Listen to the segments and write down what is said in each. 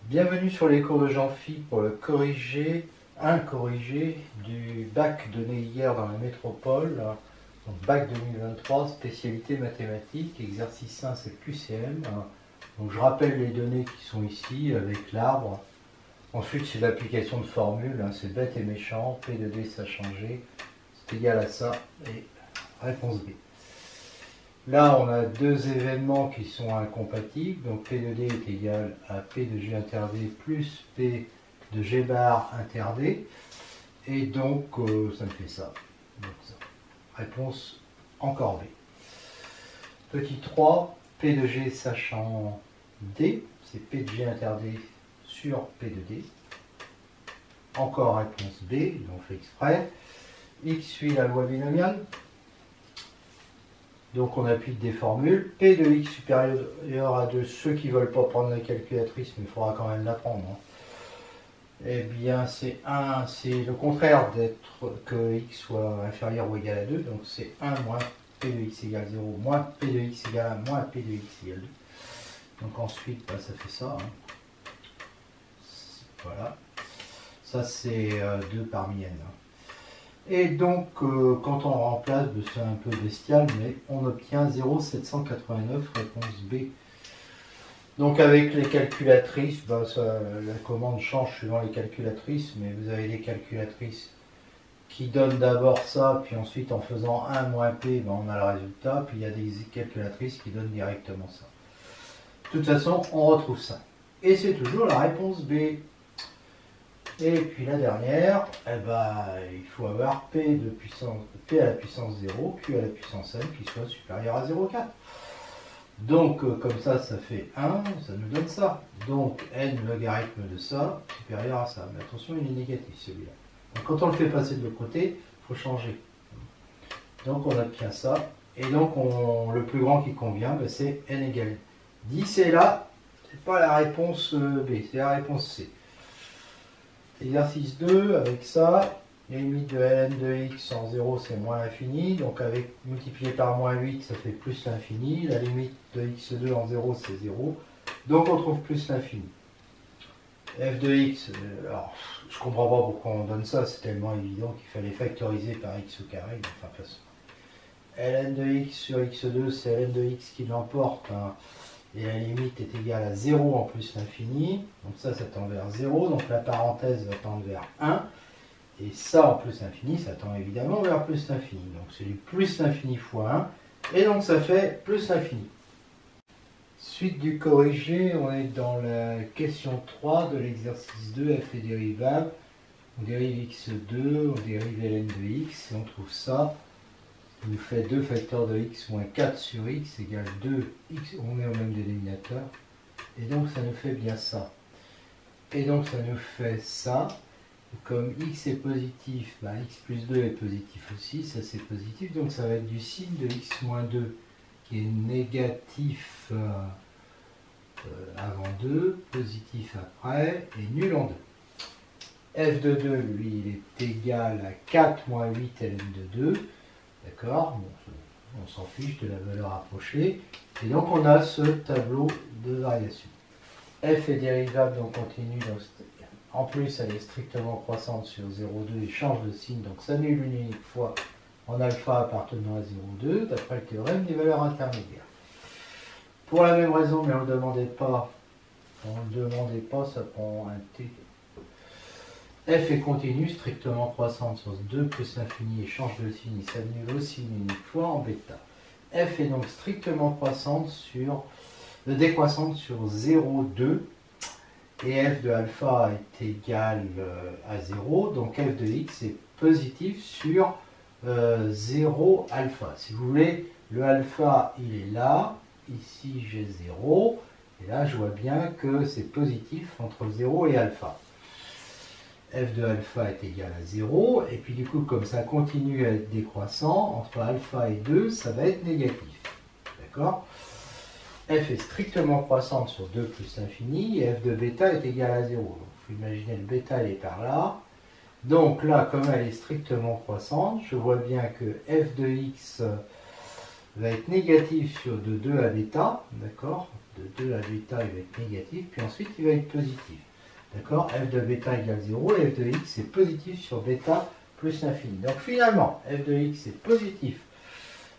Bienvenue sur les cours de Jean-Phi pour le corrigé du bac donné hier dans la métropole. Donc bac 2023, spécialité mathématiques, exercice 1 c'est QCM. Donc je rappelle les données qui sont ici avec l'arbre. Ensuite c'est l'application de formules, c'est bête et méchant, P de D ça a changé, c'est égal à ça et réponse B. Là, on a deux événements qui sont incompatibles. Donc P de D est égal à P de G inter D plus P de G bar inter D. Et donc, ça me fait ça. Donc, ça. Réponse encore B. Petit 3, P de G sachant D, c'est P de G inter D sur P de D. Encore réponse B, on fait exprès. X suit la loi binomiale. Donc on applique des formules. P de x supérieur à 2, ceux qui ne veulent pas prendre la calculatrice, mais il faudra quand même la prendre. Eh bien c'est le contraire d'être que x soit inférieur ou égal à 2. Donc c'est 1 moins P de x égale 0, moins P de x égale 1, moins P de x égale 2. Donc ensuite, ça fait ça. Voilà. Ça c'est 2 parmi n. Et donc, quand on remplace, c'est un peu bestial, mais on obtient 0,789, réponse B. Donc avec les calculatrices, la commande change suivant les calculatrices, mais vous avez des calculatrices qui donnent d'abord ça, puis ensuite en faisant 1 moins P, on a le résultat, puis il y a des calculatrices qui donnent directement ça. De toute façon, on retrouve ça. Et c'est toujours la réponse B. Et puis la dernière, il faut avoir P à la puissance 0, Q à la puissance n qui soit supérieur à 0,4. Donc comme ça, ça fait 1, ça nous donne ça. Donc n logarithme de ça, supérieur à ça. Mais attention, il est négatif celui-là. Donc quand on le fait passer de l'autre côté, il faut changer. Donc on obtient ça. Et donc le plus grand qui convient, c'est n égale 10. Et là, c'est pas la réponse B, c'est la réponse C. Exercice 2, avec ça, les limites de ln de x en 0 c'est moins l'infini, donc avec multiplié par moins 8 ça fait plus l'infini, la limite de x2 en 0 c'est 0, donc on trouve plus l'infini. F de x, alors je comprends pas pourquoi on donne ça, c'est tellement évident qu'il fallait factoriser par x au carré, enfin façon. Ln de x sur x2 c'est ln de x qui l'emporte, et la limite est égale à 0 en plus l'infini, donc ça tend vers 0, donc la parenthèse va tendre vers 1, et ça en plus l'infini, ça tend évidemment vers plus l'infini, donc c'est du plus l'infini fois 1, et donc ça fait plus l'infini. Suite du corrigé, on est dans la question 3 de l'exercice 2, f est dérivable, on dérive x2, on dérive ln de x, et on trouve ça. Il nous fait 2 facteurs de x moins 4 sur x égale 2x, on met au même dénominateur, et donc ça nous fait bien ça. Et donc ça nous fait ça, comme x est positif, x plus 2 est positif aussi, ça c'est positif, donc ça va être du signe de x moins 2 qui est négatif avant 2, positif après, et nul en 2. F de 2, lui, il est égal à 4 moins 8 ln de 2. D'accord, on s'en fiche de la valeur approchée. Et donc on a ce tableau de variation. F est dérivable, donc continue. En plus, elle est strictement croissante sur 0,2 et change de signe. Donc ça annule une unique fois en alpha appartenant à 0,2, d'après le théorème des valeurs intermédiaires. Pour la même raison, mais on ne le demandait pas, ça prend un t. F est continue, strictement croissante sur 2 plus l'infini et change de signe, il s'annule aussi une unique fois en bêta. F est donc strictement décroissante sur 0,2 et f de alpha est égal à 0, donc f de x est positif sur 0 alpha. Si vous voulez, le alpha il est là, ici j'ai 0, et là je vois bien que c'est positif entre 0 et alpha. F de alpha est égal à 0, et puis du coup, comme ça continue à être décroissant, entre alpha et 2, ça va être négatif. D'accord? F est strictement croissante sur 2 plus l'infini, et f de bêta est égal à 0. Donc, il faut imaginer le bêta, elle est par là. Donc là, comme elle est strictement croissante, je vois bien que f de x va être négatif sur de 2 à bêta, d'accord? de 2 à bêta il va être négatif, puis ensuite il va être positif. D'accord? F de bêta égale 0 et f de x est positif sur bêta plus l'infini. Donc finalement, f de x est positif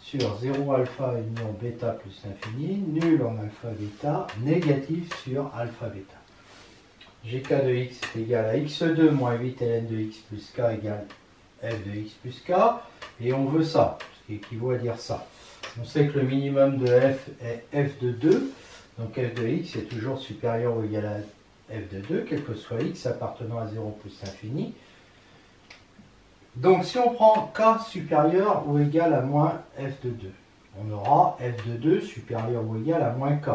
sur 0 alpha union bêta plus l'infini, nul en alpha bêta, négatif sur alpha bêta. Gk de x est égal à x2 moins 8 ln de x plus k égale f de x plus k, et on veut ça, ce qui équivaut à dire ça. On sait que le minimum de f est f de 2, donc f de x est toujours supérieur ou égal à f de 2, quel que soit x appartenant à 0 plus l'infini. Donc si on prend k supérieur ou égal à moins f de 2, on aura f de 2 supérieur ou égal à moins k.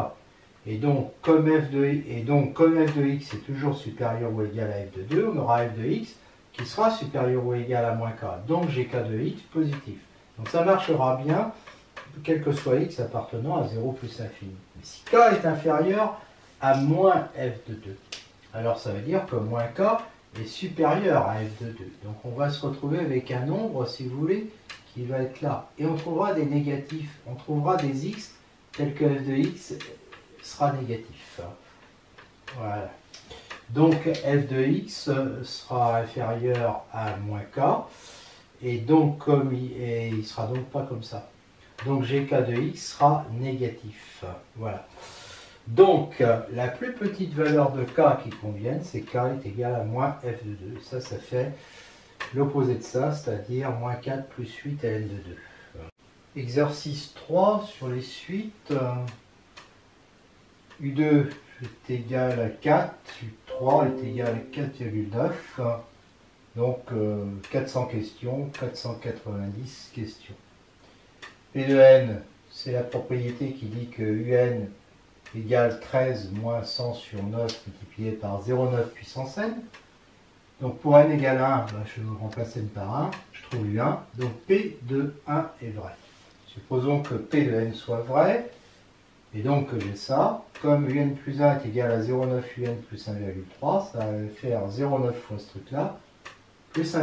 Et donc comme f de x est toujours supérieur ou égal à f de 2, on aura f de x qui sera supérieur ou égal à moins k. Donc j'ai k de x positif. Donc ça marchera bien, quel que soit x appartenant à 0 plus l'infini. Mais si k est inférieur à moins f de 2, alors ça veut dire que moins k est supérieur à f de 2. Donc on va se retrouver avec un nombre, si vous voulez, qui va être là. Et on trouvera des négatifs, on trouvera des x tels que f de x sera négatif. Voilà. Donc f de x sera inférieur à moins k, et donc comme il sera donc pas comme ça. Donc gk de x sera négatif. Voilà. Donc la plus petite valeur de k qui convienne, c'est k est égal à moins f de 2. Ça fait l'opposé de ça, c'est-à-dire moins 4 plus 8 ln de 2. Exercice 3 sur les suites. U2 est égal à 4, U3 est égal à 4,9. Donc 400 questions, 490 questions. P de n, c'est la propriété qui dit que UN égale 13 moins 100 sur 9 multiplié par 0,9 puissance n. Donc pour n égale 1, je vais remplacer n par 1, je trouve U1. Donc P de 1 est vrai. Supposons que P de n soit vrai, et donc que j'ai ça. Comme UN plus 1 est égal à 0,9 UN plus 1,3, ça va faire 0,9 fois ce truc-là, plus 1,3.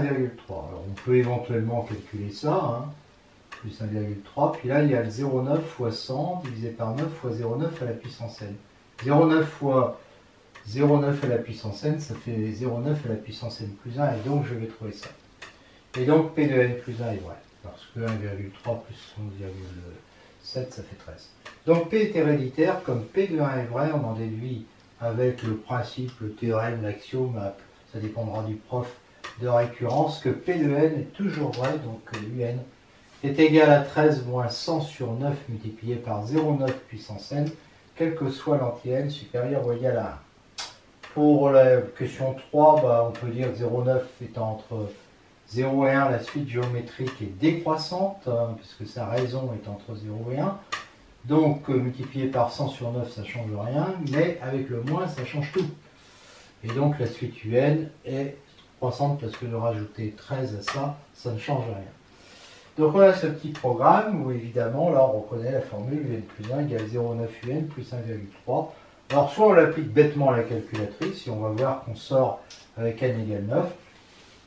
Alors on peut éventuellement calculer ça, hein, plus 1,3, puis là il y a le 0,9 fois 100 divisé par 9 fois 0,9 à la puissance n. 0,9 fois 0,9 à la puissance n, ça fait 0,9 à la puissance n plus 1, et donc je vais trouver ça. Et donc P de n plus 1 est vrai, parce que 1,3 plus 11,7, ça fait 13. Donc P est héréditaire, comme P de 1 est vrai, on en déduit avec le principe, le théorème, l'axiome, ça dépendra du prof, de récurrence, que P de n est toujours vrai, donc UN est égal à 13 moins 100 sur 9 multiplié par 0,9 puissance n, quel que soit l'anti-n supérieur ou égal à 1. Pour la question 3, on peut dire que 0,9 étant entre 0 et 1, la suite géométrique est décroissante, puisque sa raison est entre 0 et 1. Donc multiplié par 100 sur 9, ça ne change rien, mais avec le moins, ça change tout. Et donc la suite UN est croissante parce que de rajouter 13 à ça, ça ne change rien. Donc on a ce petit programme où évidemment, là on reconnaît la formule UN plus 1 égale 0,9 UN plus 1,3. Alors soit on l'applique bêtement à la calculatrice, et on va voir qu'on sort avec n égale 9.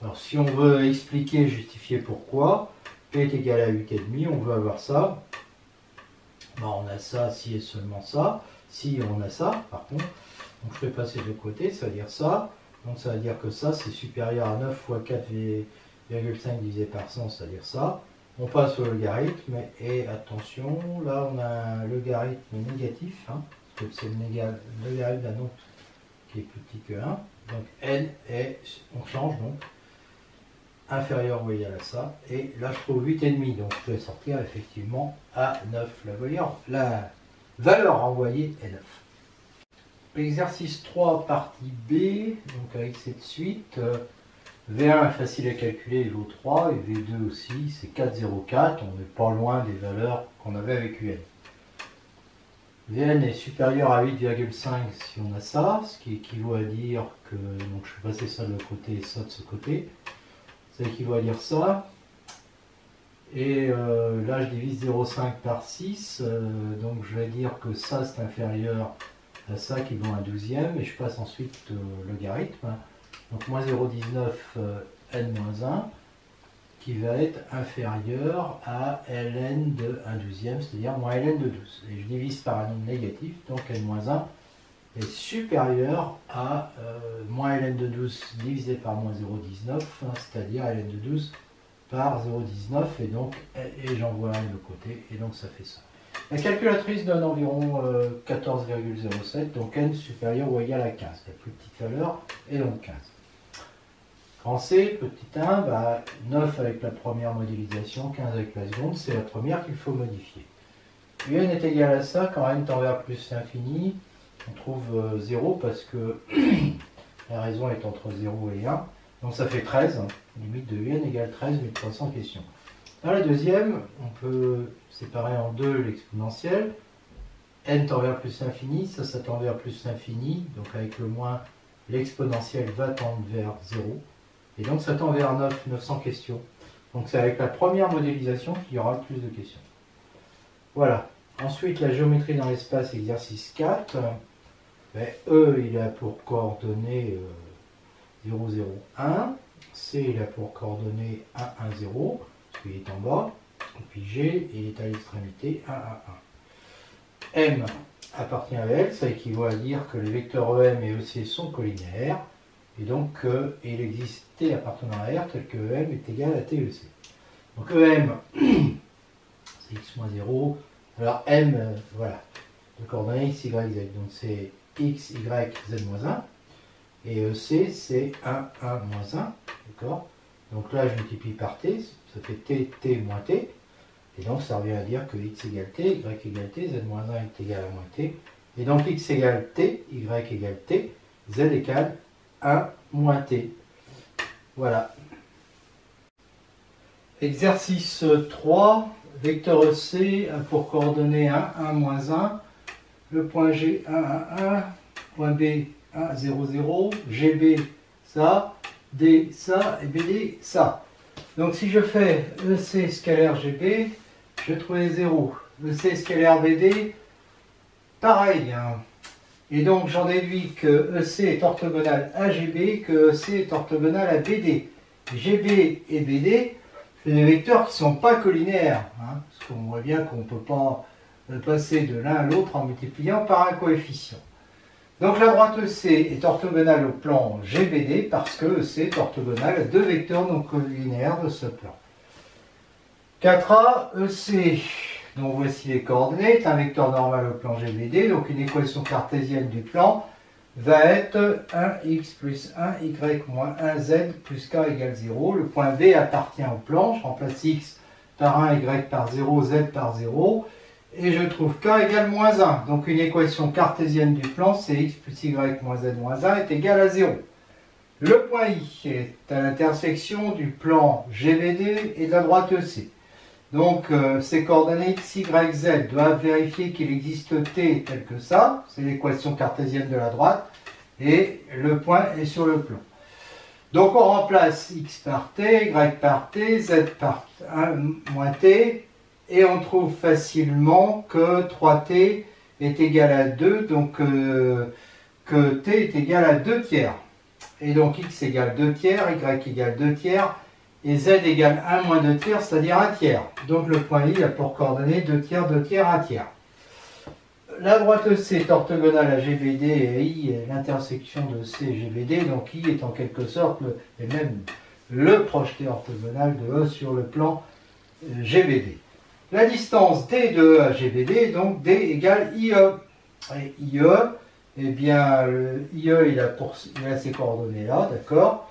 Alors si on veut expliquer, justifier pourquoi, P est égal à 8,5, on veut avoir ça. On a ça, si et seulement ça. Si on a ça, par contre. Donc je fais passer de côté, ça veut dire ça. Donc ça veut dire que ça, c'est supérieur à 9 fois 4,5 divisé par 100, c'est-à-dire ça. On passe au logarithme, et attention, là on a un logarithme négatif, hein, parce que c'est le logarithme d'un nombre qui est plus petit que 1. Donc n est, on change donc, inférieur ou égal à ça, et là je trouve 8,5, donc je vais sortir effectivement à 9. La valeur envoyée est 9. Exercice 3, partie B, donc avec cette suite, V1 est facile à calculer, il vaut 3, et V2 aussi, c'est 4,04, on n'est pas loin des valeurs qu'on avait avec UN. Vn est supérieur à 8,5 si on a ça, ce qui équivaut à dire que, donc je vais passer ça de l'autre côté et ça de ce côté, ça équivaut à dire ça, et là je divise 0,5 par 6, donc je vais dire que ça c'est inférieur à ça qui vaut un 12e, et je passe ensuite au logarithme, donc moins 0,19 n-1, qui va être inférieur à ln de 1/12, c'est-à-dire moins ln de 12. Et je divise par un nombre négatif, donc n-1 est supérieur à moins ln de 12 divisé par moins 0,19, hein, c'est-à-dire ln de 12 par 0,19, et donc j'envoie un de l'autre côté, et donc ça fait ça. La calculatrice donne environ 14,07, donc n supérieur ou égal à 15. La plus petite valeur est donc 15. Grand C, petit 1, 9 avec la première modélisation, 15 avec la seconde, c'est la première qu'il faut modifier. Un est égal à ça, quand n tend vers plus l'infini, on trouve 0 parce que la raison est entre 0 et 1. Donc ça fait 13, hein. Limite de un égale 13, 1300 questions. Dans la deuxième, on peut séparer en deux l'exponentielle. N tend vers plus l'infini, ça tend vers plus l'infini. Donc avec le moins, l'exponentielle va tendre vers 0. Et donc ça tend vers 9, 900 questions. Donc c'est avec la première modélisation qu'il y aura plus de questions. Voilà. Ensuite, la géométrie dans l'espace, exercice 4. E, il a pour coordonnées 0, 0, 1. C, il a pour coordonnées 1, 1, 0, parce qu'il est en bas. Et puis G, il est à l'extrémité 1, 1, 1. M appartient à L, ça équivaut à dire que les vecteurs EM et EC sont collinéaires. Et donc, il existe T appartenant à R tel que EM est égal à TEC. Donc EM, c'est x moins 0. Alors M, voilà, de coordonnées x, y, z. Donc c'est x, y, z moins 1. Et EC, c'est 1, 1, moins 1. D'accord? Donc là, je multiplie par t, ça fait t, t moins t. Et donc, ça revient à dire que x égale t, y égale t, z moins 1 est égal à moins t. Et donc, x égale t, y égale t, z égale 1 moins t. Voilà. Exercice 3. Vecteur EC a pour coordonnées 1, 1, moins 1. Le point G, 1, 1, 1. Point B, 1, 0, 0. GB, ça. D, ça. Et BD, ça. Donc si je fais EC scalaire GB, je vais trouver 0. EC scalaire BD, pareil. Hein. Et donc j'en déduis que EC est orthogonal à GB, que EC est orthogonal à BD. GB et BD, c'est des vecteurs qui ne sont pas collinaires. Hein, parce qu'on voit bien qu'on ne peut pas passer de l'un à l'autre en multipliant par un coefficient. Donc la droite EC est orthogonale au plan GBD parce que EC est orthogonal à deux vecteurs non collinaires de ce plan. 4A, EC, dont voici les coordonnées, est un vecteur normal au plan GBD, donc une équation cartésienne du plan va être 1x plus 1y moins 1z plus k égale 0. Le point B appartient au plan, je remplace x par 1, y par 0, z par 0. Et je trouve k égale moins 1. Donc une équation cartésienne du plan, c'est x plus y moins z moins 1 est égal à 0. Le point I est à l'intersection du plan GBD et de la droite EC. Donc ces coordonnées x, y, z doivent vérifier qu'il existe t tel que ça. C'est l'équation cartésienne de la droite. Et le point est sur le plan. Donc on remplace x par t, y par t, z par 1 moins t. Et on trouve facilement que 3t est égal à 2, donc que t est égal à 2 tiers. Et donc x égale 2 tiers, y égale 2 tiers, et z égale 1 moins 2 tiers, c'est-à-dire 1 tiers. Donc le point I a pour coordonnées 2 tiers, 2 tiers, 1 tiers. La droite EC est orthogonale à GBD et I est l'intersection de C et GBD, donc I est en quelque sorte, et même le projeté orthogonal de E sur le plan GBD. La distance D de E à GBD, donc D égale IE. Et IE, eh bien, IE, il a ces coordonnées-là, d'accord?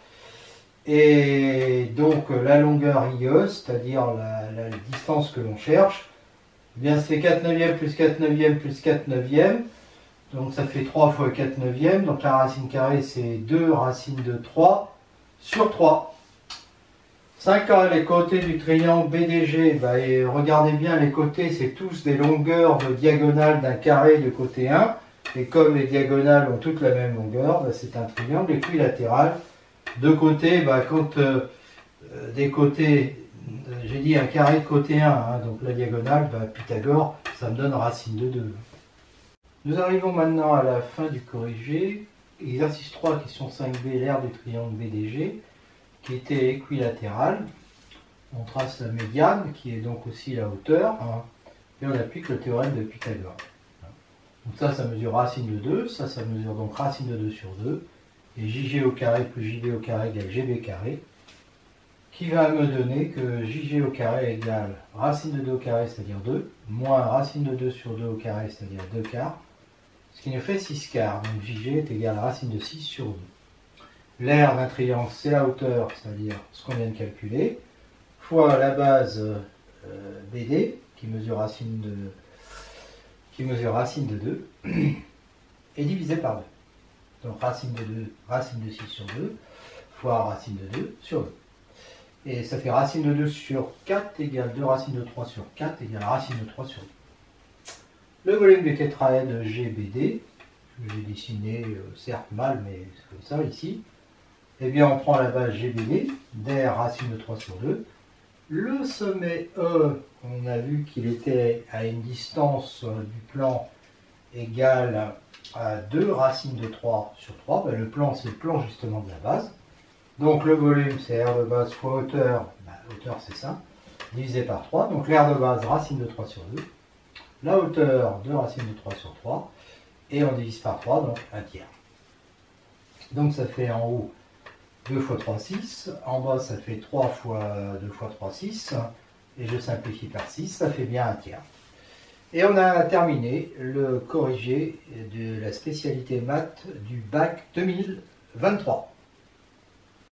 Et donc, la longueur IE, c'est-à-dire la distance que l'on cherche, eh bien, c'est 4 neuvièmes plus 4 neuvièmes plus 4 neuvièmes. Donc, ça fait 3 fois 4 neuvièmes. Donc, la racine carrée, c'est 2 racines de 3 sur 3. 5 les côtés du triangle BDG, et regardez bien les côtés, c'est tous des longueurs de diagonale d'un carré de côté 1. Et comme les diagonales ont toutes la même longueur, c'est un triangle équilatéral. De côté, quand des côtés, j'ai dit un carré de côté 1, hein, donc la diagonale, Pythagore, ça me donne racine de 2. Nous arrivons maintenant à la fin du corrigé. Exercice 3, question 5b, l'aire du triangle BDG, qui était équilatéral. On trace la médiane, qui est donc aussi la hauteur, hein, et on applique le théorème de Pythagore. Donc ça mesure racine de 2, ça mesure donc racine de 2 sur 2, et JG au carré plus JB au carré égale GB carré, qui va me donner que JG au carré égale racine de 2 au carré, c'est-à-dire 2, moins racine de 2 sur 2 au carré, c'est-à-dire 2 quarts, ce qui nous fait 6 quarts. Donc JG est égal à racine de 6 sur 2. L'aire d'un triangle, c'est la hauteur, c'est-à-dire ce qu'on vient de calculer, fois la base BD, qui mesure racine de 2, et divisé par 2. Donc racine de 2, racine de 6 sur 2, fois racine de 2 sur 2. Et ça fait racine de 2 sur 4 égale 2 racine de 3 sur 4 égale racine de 3 sur 2. Le volume du tétraèdre GBD, que j'ai dessiné certes mal, mais c'est comme ça ici, eh bien on prend la base GBD, d'air racine de 3 sur 2. Le sommet E, on a vu qu'il était à une distance du plan égale à 2 racines de 3 sur 3. Ben, le plan, c'est le plan justement de la base. Donc le volume, c'est R de base fois hauteur. Ben, hauteur, c'est ça, divisé par 3. Donc l'air de base, racine de 3 sur 2. La hauteur, 2 racines de 3 sur 3. Et on divise par 3, donc 1 tiers. Donc ça fait en haut 2 fois 3, 6. En bas, ça fait 3 fois 2 fois 3, 6. Et je simplifie par 6, ça fait bien 1 tiers. Et on a terminé le corrigé de la spécialité maths du bac 2023.